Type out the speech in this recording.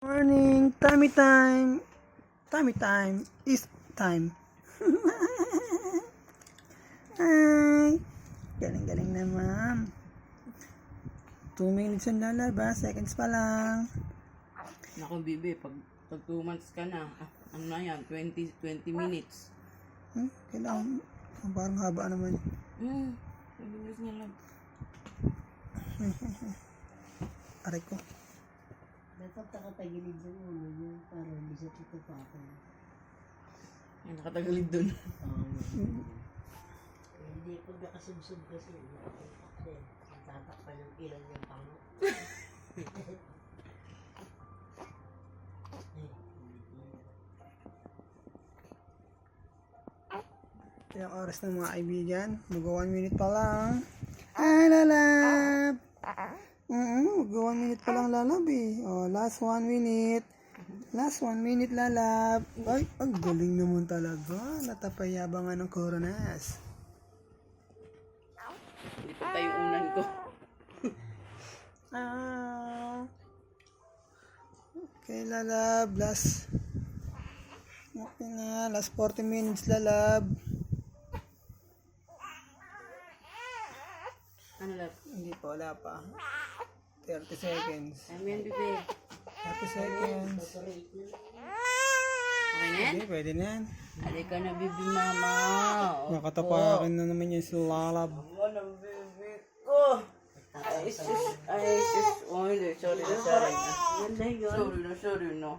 Morning, tummy time. Tummy time is time. Hi. Galing-galing naman. 2 minutes ang lalabas, seconds pa lang. Naku, Bibi, pag 2 months ka na, ano na yan, 20 minutes. Kailangan, parang haba naman. 20 minutes na lang. Aray ko. Dapat nakatagilid sa ulo niya para hindi siya tutupakan. Ay, nakatagalid dun. Hindi pag nakasubsob kasi, tatakpan ng ilan yung pango. Ilang oras na mga kaibigan. Mag 1 minute pa lang. Ay, lalab! Mag 1 minute pa lang lalab eh. Oh, last 1 minute. Last 1 minute lalab. Ay, ang galing naman talaga. Natapayabangan ng Coronas. Hindi pa tayo unan ko. Okay, lalab. Last. Okay na. Last 40 minutes lalab. Ano lang? Hindi pa, wala pa. 30 seconds. Amen, Bibi. 30 seconds. Okay na yan? Hindi, pwede na yan. Halika na, Bibi, mama. Nakatapakin na naman yung lalab. Ano ng Bibi ko? Ay, sus. Ay, sus. Oh, hindi. Sorry na. Sorry na. Sorry na.